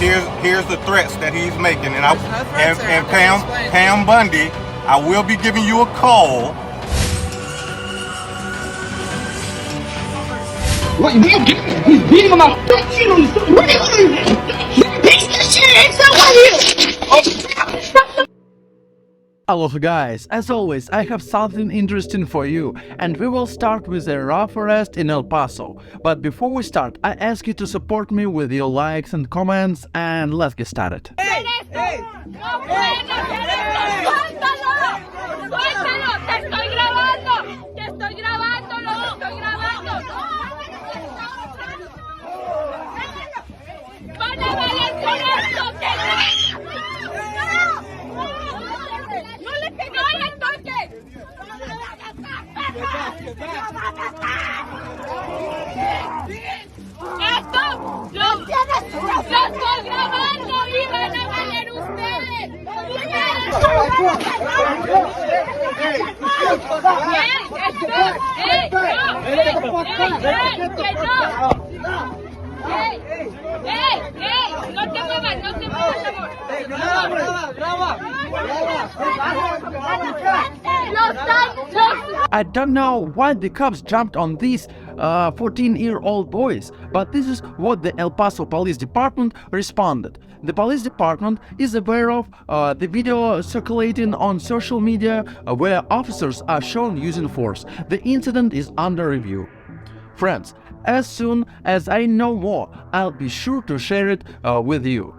here's the threats that he's making, and Pam Bundy, I will be giving you a call. What you mean? He's beating on my shit on the What are you doing? Piece of shit! It's not Hello guys, as always I have something interesting for you, and we will start with a rough arrest in El Paso. But before we start, I ask you to support me with your likes and comments, and let's get started. Hey! No te muevas, amor. I don't know why the cops jumped on these 14-year-old boys, but this is what the El Paso Police Department responded. The police department is aware of the video circulating on social media where officers are shown using force. The incident is under review. Friends, as soon as I know more, I'll be sure to share it with you.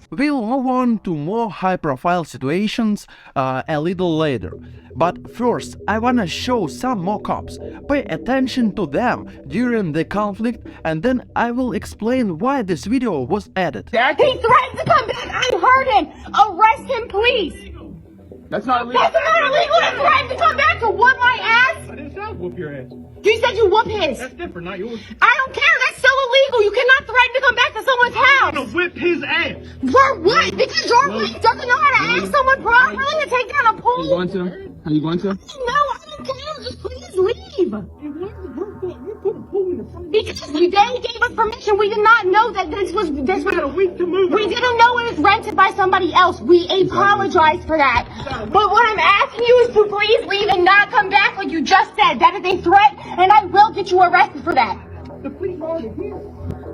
We'll move on to more high-profile situations a little later. But first, I wanna show some more cops. Pay attention to them during the conflict, and then I will explain why this video was added. He threatened to come back. I heard him. Arrest him, please. That's not illegal. That's not illegal to threaten to come back to whoop my ass. I didn't say whoop your ass. You said you whoop his. That's different, not yours. I don't care. That's still illegal. You cannot threaten to come back to someone's house. I'm gonna whip his ass. For what? Because your wife doesn't know how to ask someone properly to take down a Are you pool? going to? Are you going to? No, I don't care. Just please leave. Because they gave us permission. We did not know that this was a week to move. We didn't know it was rented by somebody else. We apologize for that. But what I'm asking you is to please leave and not come back like you just said. That is a threat, and I will get you arrested for that. The police are already here.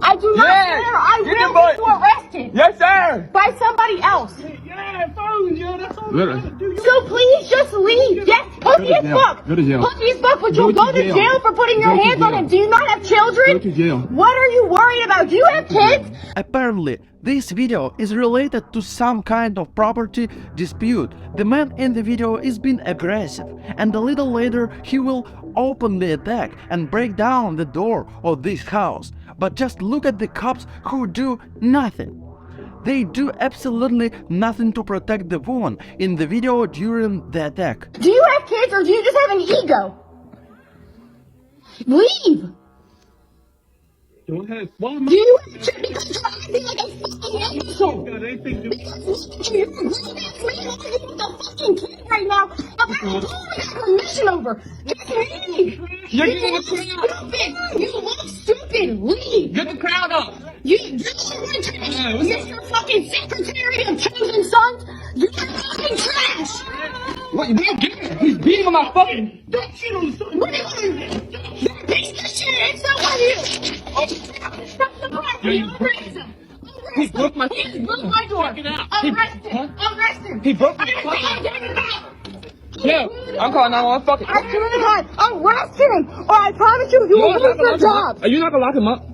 I do not care. I will get you arrested. Yes, sir. By somebody else. Yeah, phone, yeah, that's all you gotta do. So please just leave. Yes, pussy as fuck. Go to jail. Pussy as fuck, but you'll go to jail for putting your hands on him. Do you not have children? Go to jail. What are you worried about? Do you have kids? Apparently, this video is related to some kind of property dispute. The man in the video is being aggressive, and a little later he will openly attack and break down the door of this house. But just look at the cops who do nothing. They do absolutely nothing to protect the woman in the video during the attack. Do you have kids or do you just have an ego? Leave! Go ahead. Do you have children? Because you're acting like a fucking asshole. Got anything to do? You're a grown-ass man with a fucking kid right now. I'm got permission over. Just leave! You're You getting look the crowd. stupid! You look stupid! Leave! Get the crowd up. You're Mr. fucking Secretary of Chosen Sons! You're fucking trash! What you mean? He's beating on my fucking shit on the What are you doing? You're a piece of shit! It's not on you! Stop the party! Arrest him! He broke my He broke my door! Check it out. Arrest him! Arrest him! He broke my I'm fucking getting back! Yeah, I'm calling 911. Fuck it. I swear to God, arrest him! Or I promise you, you will lose your job! Are you not gonna lock him up?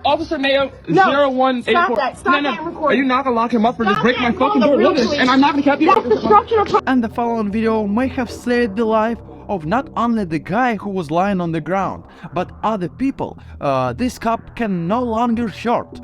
Officer Mayo No, 0184. stop that. Stop that recording. Are you not gonna lock him up for just Stop breaking my that. fucking Call door? the real Listen, police. and I'm not gonna cap you. That's destruction of And the following video may have saved the life of not only the guy who was lying on the ground, but other people. This cop can no longer short.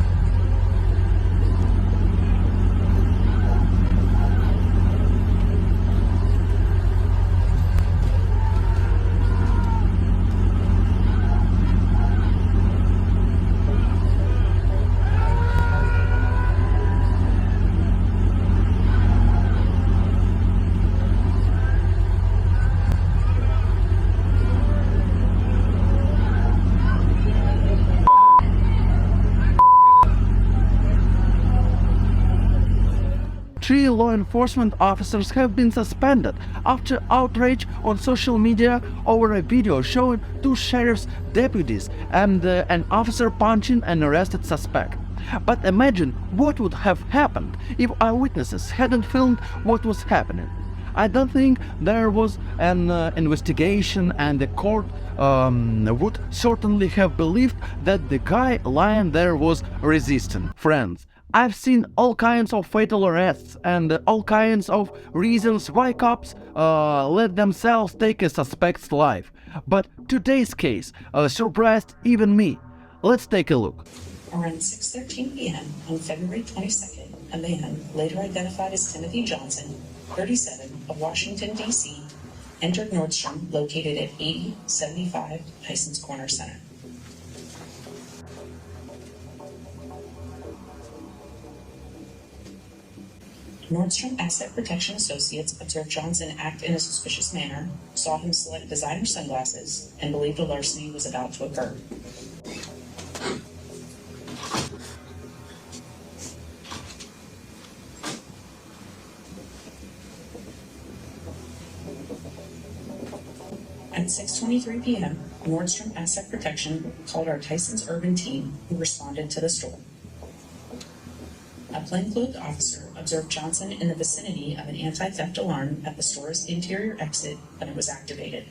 3 law enforcement officers have been suspended after outrage on social media over a video showing 2 sheriff's deputies and an officer punching an arrested suspect. But imagine what would have happened if eyewitnesses hadn't filmed what was happening. I don't think there was an investigation, and the court would certainly have believed that the guy lying there was resisting. Friends, I've seen all kinds of fatal arrests and all kinds of reasons why cops let themselves take a suspect's life. But today's case surprised even me. Let's take a look. Around 6:13 p.m. on February 22nd, a man, later identified as Timothy Johnson, 37, of Washington, D.C., entered Nordstrom, located at 8075 Tyson's Corner Center. Nordstrom Asset Protection Associates observed Johnson act in a suspicious manner, saw him select designer sunglasses, and believed a larceny was about to occur. At 6:23 p.m., Nordstrom Asset Protection called our Tyson's Urban team, who responded to the store. A plainclothed officer observed Johnson in the vicinity of an anti-theft alarm at the store's interior exit when it was activated.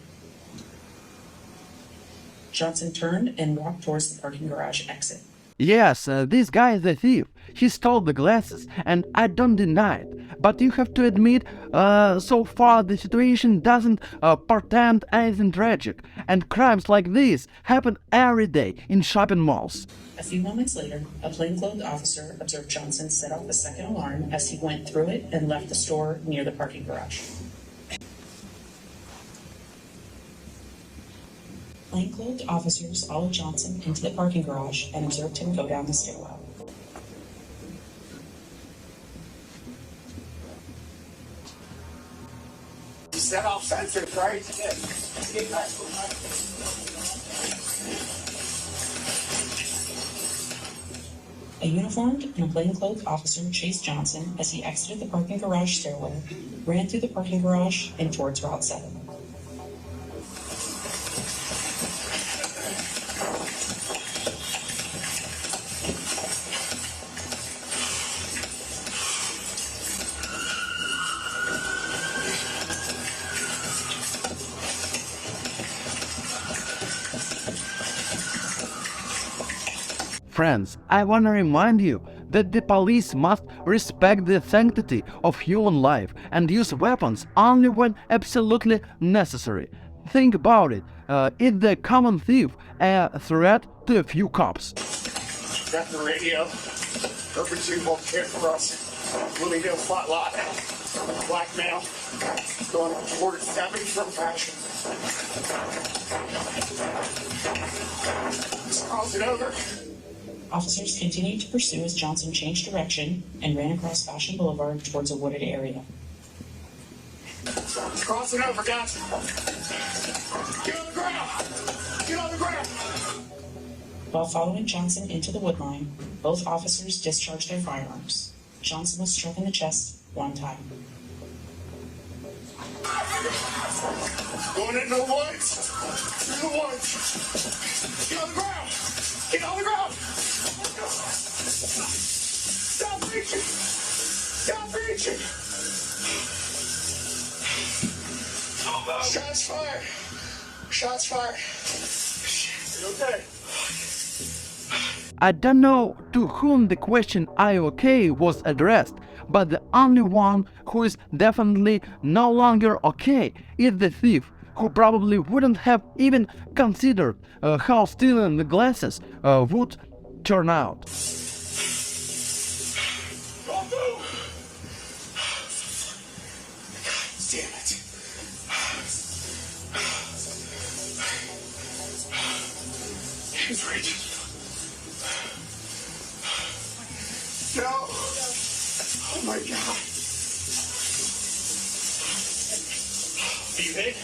Johnson turned and walked towards the parking garage exit. Yes, this guy is a thief. He stole the glasses, and I don't deny it. But you have to admit, so far the situation doesn't portend anything tragic, and crimes like this happen every day in shopping malls. A few moments later, a plainclothed officer observed Johnson set off the second alarm as he went through it and left the store near the parking garage. Plainclothed officers followed Johnson into the parking garage and observed him go down the stairwell. Set off sensors, right? Get back. A uniformed and plainclothed officer chased Johnson as he exited the parking garage stairwell, ran through the parking garage, and towards Route 7. Friends, I want to remind you that the police must respect the sanctity of human life and use weapons only when absolutely necessary. Think about it. Is the common thief a threat to a few cops? Got the radio. Urban 2 won't care for us. Bloomingdale spotlight. Blackmail. Going toward 70 from fashion. Just cross it over. Officers continued to pursue as Johnson changed direction and ran across Fashion Boulevard towards a wooded area. Cross it over, guys. Get on the ground. Get on the ground. While following Johnson into the woodline, both officers discharged their firearms. Johnson was struck in the chest one time. Going into the woods. Through the woods. Get on the ground. Get on the ground. Stop reaching. Stop reaching. Shots fired. Shots fired. Okay. I don't know to whom the question "Are you okay?" was addressed, but the only one who is definitely no longer okay is the thief, who probably wouldn't have even considered how stealing the glasses would turn out. Don't move. God damn it. He's reaching. No. Oh my God. Are you hit?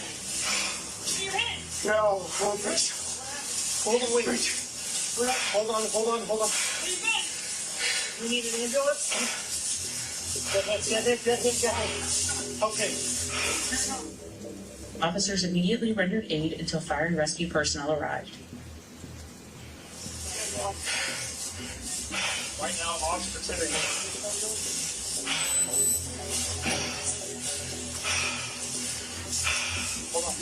Are you hit? No. Hold this. Hold on, wait. Hold on. We need an ambulance. Okay. Officers immediately rendered aid until fire and rescue personnel arrived. Right now, officer pretending. Hold on.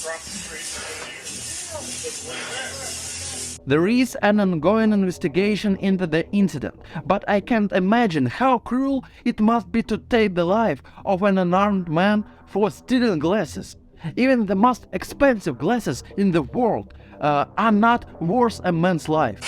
Cross the street. There is an ongoing investigation into the incident, but I can't imagine how cruel it must be to take the life of an unarmed man for stealing glasses. Even the most expensive glasses in the world are not worth a man's life.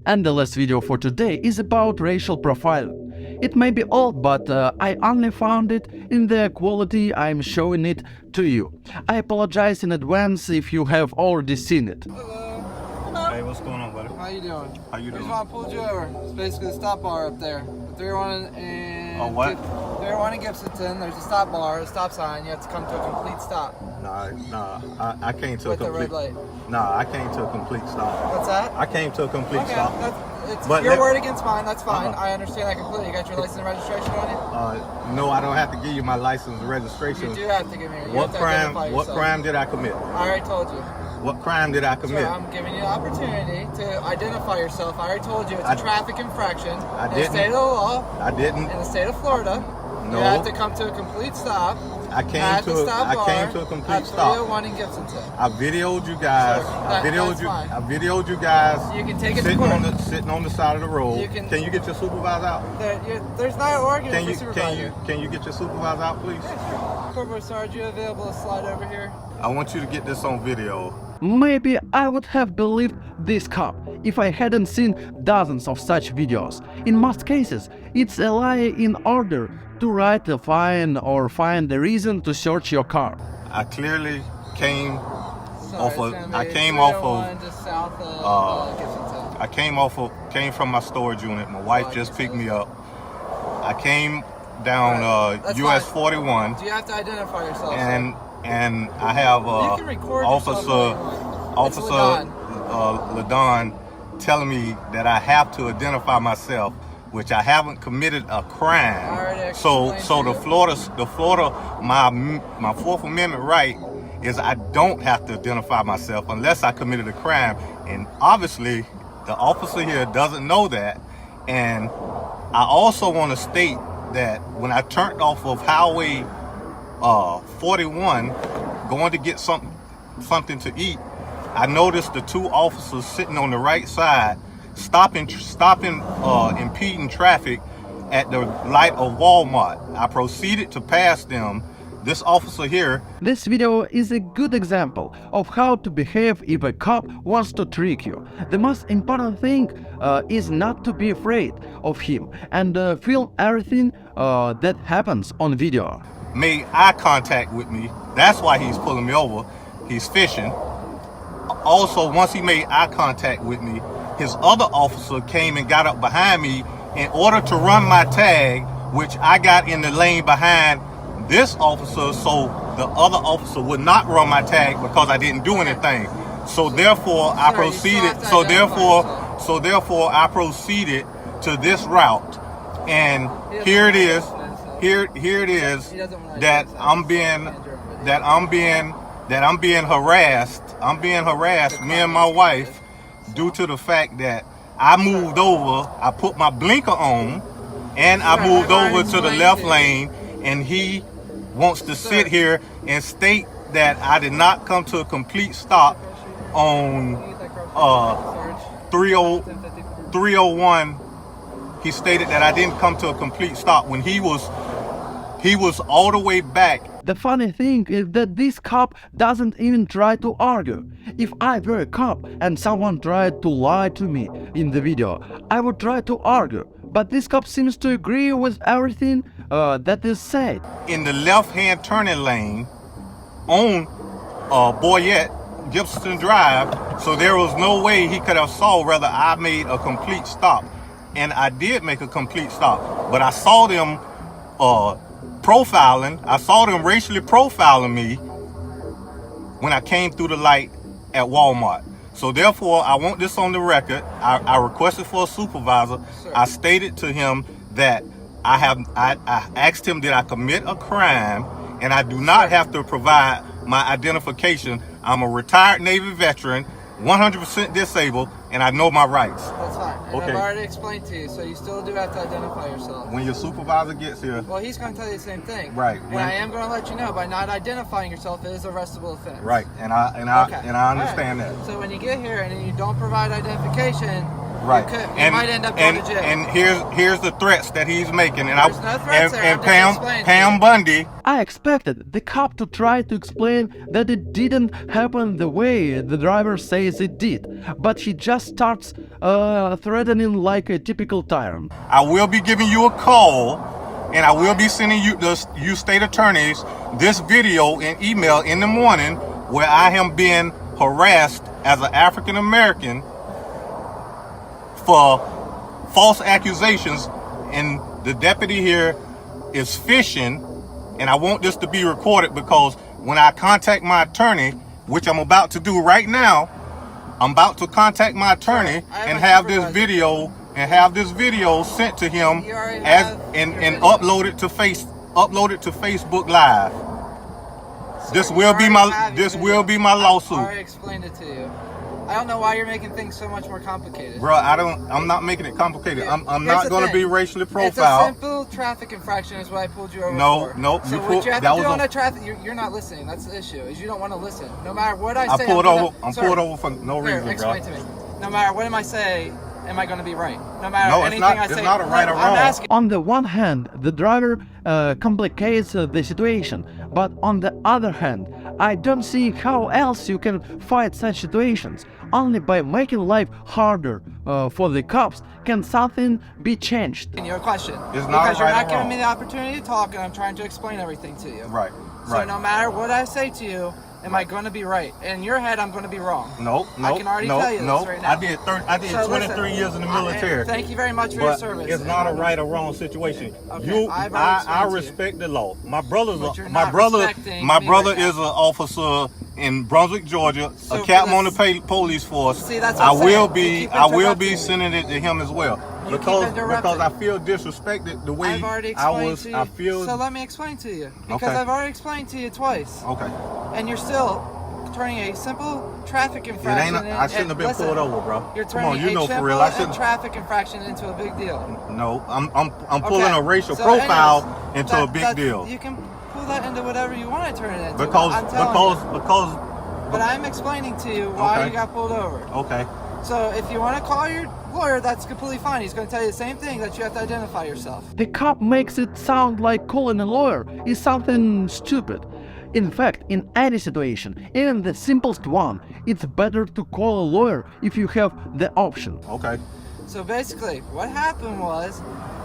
And the last video for today is about racial profiling. It may be old, but I only found it in the quality I'm showing it to you. I apologize in advance if you have already seen it. Hey, what's going on, buddy? How you doing? How you Here's doing? why I pulled you over. It's basically the stop bar up there. The 301 and Oh, what? 301 in Gibsonton. There's a stop bar, a stop sign. You have to come to a complete stop Nah, I came to with a the complete. red light. Nah, I came to a complete stop. What's that? I came to a complete Okay, stop. it's But your let- word against mine. That's fine. Uh-uh. I understand that completely. You got your license and registration on you? No, I don't have to give you my license and registration. You do have to give me. You What have to identify crime? What yourself. crime did I commit? I already told you. What crime did I commit? Sir, I'm giving you the opportunity to identify yourself. I already told you it's a traffic infraction. I In the didn't. state of the law, I didn't. in the state of Florida, No. you have to come to a complete stop. I came at to the stop I bar came to a complete at stop. 301 in Gibsonton. I videoed you guys. Sure, I that's videoed you. fine. I videoed you guys. You can take it to sitting court. sitting on the side of the road. You can- Can you get your supervisor out? There's not an argument Can for you supervisor. can you get your supervisor out, please? Corporal Sarge, you available to slide over here? I want you to get this on video. Maybe I would have believed this cop if I hadn't seen dozens of such videos. In most cases, it's a lie in order to write a fine or find a reason to search your car. I clearly came Sorry, off of. it's gonna I be came off 301 of. just south of Gibsonton. I came from my storage unit. My wife just picked me up. I came down That's US fine. 41, Do you have to identify yourself? sir? and I have You can record yourself officer all you want. It's Ladon telling me that I have to identify myself, which I haven't committed a crime. already So explained to the Florida my Fourth Amendment right is I don't have to identify myself unless I committed a crime, and obviously the officer here doesn't know that. And I also want to state that when I turned off of Highway 41 going to get something to eat, I noticed the two officers sitting on the right side stopping impeding traffic at the light of Walmart. I proceeded to pass them. This officer here. This video is a good example of how to behave if a cop wants to trick you. The most important thing is not to be afraid of him and film everything that happens on video. Made eye contact with me. That's why he's pulling me over. He's fishing. Also, once he made eye contact with me, his other officer came and got up behind me in order to run my tag, which I got in the lane behind this officer, so the other officer would not run my tag because I didn't do anything. So therefore I proceeded. So therefore I proceeded to this route, and here it is. Here it is that I'm being harassed. I'm being harassed, me and my wife, due to the fact that I moved over. I put my blinker on, and I moved over to the left lane, and he wants to sit here and state that I did not come to a complete stop on 301. He stated that I didn't come to a complete stop when he was all the way back. The funny thing is that this cop doesn't even try to argue. If I were a cop and someone tried to lie to me in the video, I would try to argue. But this cop seems to agree with everything that is said. In the left-hand turning lane on Boyette Gibson Drive, so there was no way he could have saw whether I made a complete stop. And I did make a complete stop, but I saw them profiling. I saw them racially profiling me when I came through the light at Walmart. So therefore, I want this on the record. I requested for a supervisor. I stated to him that I asked him, did I commit a crime? And I do not have to provide my identification. I'm a retired Navy veteran, 100% disabled, and I know my rights. That's fine. And Okay. I've already explained to you, so you still do have to identify yourself. When your supervisor gets here, Well, he's going to tell you the same thing. Right. And I am going to let you know, by not identifying yourself, it is a arrestable offense. right, and I understand All right. that. So when you get here and you don't provide identification, Right, you might end up going to jail. And here's the threats that he's making, and There's no threats there, I'm just explaining to Pam you. Bundy. I expected the cop to try to explain that it didn't happen the way the driver says it did, but he just starts threatening like a typical tyrant. I will be giving you a call, and I will be sending you you state attorneys this video and email in the morning where I am being harassed as an African American for false accusations, and the deputy here is fishing, and I want this to be recorded because when I contact my attorney, which I'm about to do right now, I'm about to contact my attorney and have this video sent to him and upload it to Facebook Live. This will be my lawsuit. I already explained it to you. I don't know why you're making things so much more complicated. Bro, I'm not making it complicated. I'm Here's not the going to thing. be racially It's a profiled. simple traffic infraction is what I pulled you over No, for. no, So you what pulled- you have that to was do on a- a traffic, you're not listening. That's the issue, is you don't want to listen. No matter what I I say, pulled I'm over. I'm Sir, pulled over for no here, reason, explain bro. to me. No matter what am I say, am I going to be right? No matter No, it's anything not- I it's say. not a right or I'm wrong. asking. On the one hand, the driver complicates the situation, but on the other hand, I don't see how else you can fight such situations. Only by making life harder for the cops can something be changed. Your question. It's not because you're right not or giving wrong. me the opportunity to talk, and I'm trying to explain everything to you. Right, So right. no matter what I say to you, am I going to be right? In your head, I'm going to be wrong. No, I can already tell you this right now. I did 23 years in the military. Thank you very much for your But service. it's not a right or wrong situation. Okay, I've already I explained to you. respect the law. My brother respecting my me brother right now. is an officer in Brunswick, Georgia, So a captain for on the this- police force. See, that's what I I'm saying. will You be keep I will be interrupting me. sending it to him as well. You keep Because interrupting. I feel disrespected the way I've already I explained was. to you. I feel So let me explain to you. Because Okay. I've already explained to you twice. okay. And you're still turning a simple traffic It infraction. ain't. I shouldn't have been listen, pulled over, bro. You're Come turning on, you a know simple for real. I shouldn't. traffic infraction into a big deal. No, I'm pulling Okay. a racial So profile anyways, into a big that's- deal You can pull that into whatever you want to turn it into. because I'm telling you. because But I'm explaining to you why Okay. you got pulled over. okay. So if you want to call your lawyer, that's completely fine. He's going to tell you the same thing, that you have to identify yourself. The cop makes it sound like calling a lawyer is something stupid. In fact, in any situation, even the simplest one, it's better to call a lawyer if you have the option. Okay. So basically, what happened was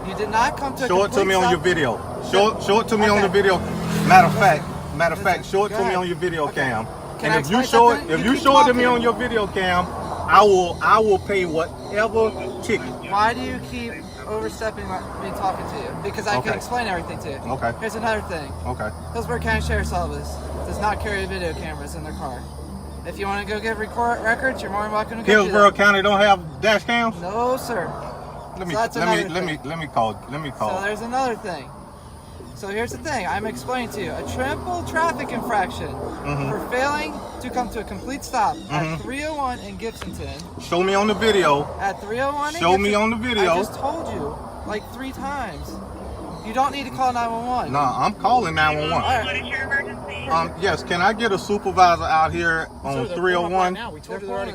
you did not come to a Show it to complete me on stop. your video. Show it to me on Okay. the video. Matter of fact, show it Go to me ahead. on your video Okay. cam. Can I And if you explain show it, something? if You you keep show it to me talking. on your video cam, I will pay whatever ticket. Why do you keep overstepping me talking to you? Because I can Okay. explain everything to you. Okay. Here's another thing. Okay. Hillsborough County Sheriff's Office does not carry video cameras in their car. If you want to go get records, you're more than welcome to go do Hillsborough that. County don't have dash cams. No, sir. Let me So that's let another me thing. call. So there's another thing. So here's the thing. I'm explaining to you. A triple traffic infraction for failing to come to a complete stop at 301 in Gibsonton. Show me on the video. At 301 in Show me Gibson- on the video. I just told you like 3 times. You don't need to call 911. No, I'm calling 911. What is your emergency? Yes, can I get a supervisor out here on 301? Yeah, we've already.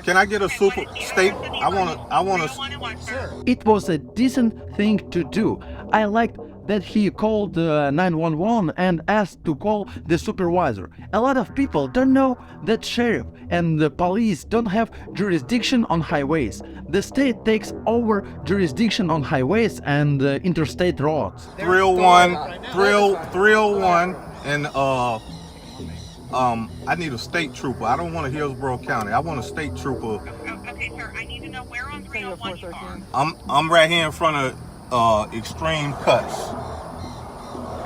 Can I get a state? I want to. It was a decent thing to do. I liked that he called 911 and asked to call the supervisor. A lot of people don't know that sheriff and the police don't have jurisdiction on highways. The state takes over jurisdiction on highways and interstate roads. 301, 301, and I need a state trooper. I don't want a Hillsborough County. I want a state trooper. Okay, sir, I need to know where on 301 you are. I'm right here in front of Extreme Cuts.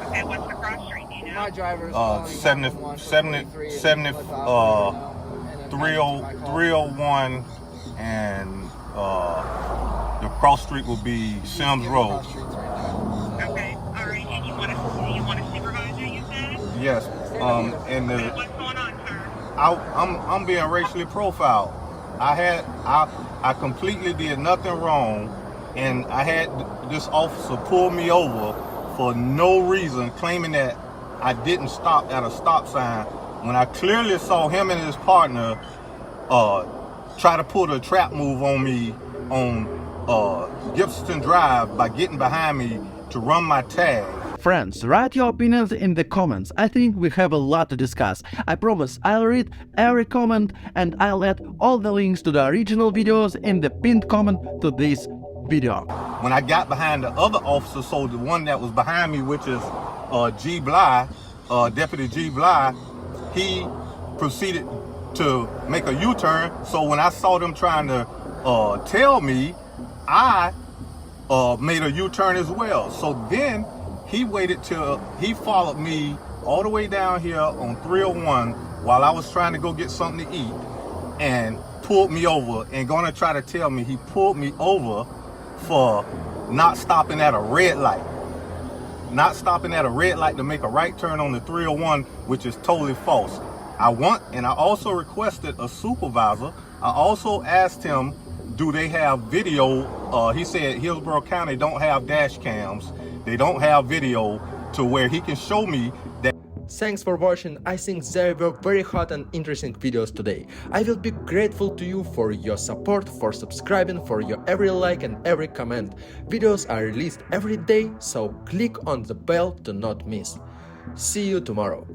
Okay, what's the cross street, do you know? My driver's 301 and the cross street will be Sims Road. Okay, all right, and you want a supervisor, you said? Yes, and the What's going on, sir? I'm being racially profiled. I completely did nothing wrong, and I had this officer pull me over for no reason, claiming that I didn't stop at a stop sign when I clearly saw him and his partner try to pull a trap move on me on Gibson Drive by getting behind me to run my tag. Friends, write your opinions in the comments. I think we have a lot to discuss. I promise I'll read every comment and I'll add all the links to the original videos in the pinned comment to this video. When I got behind the other officer, so the one that was behind me, which is G. Bly, Deputy G. Bly, he proceeded to make a U-turn. So when I saw them trying to tell me, I made a U-turn as well. So then he waited till he followed me all the way down here on 301 while I was trying to go get something to eat and pulled me over and gonna try to tell me he pulled me over for not stopping at a red light. Not stopping at a red light to make a right turn on the 301, which is totally false. I also requested a supervisor. I also asked him, do they have video? He said Hillsborough County don't have dash cams. They don't have video to where he can show me that. Thanks for watching. I think there were very hot and interesting videos today. I will be grateful to you for your support, for subscribing, for your every like and every comment. Videos are released every day, so click on the bell to not miss. See you tomorrow.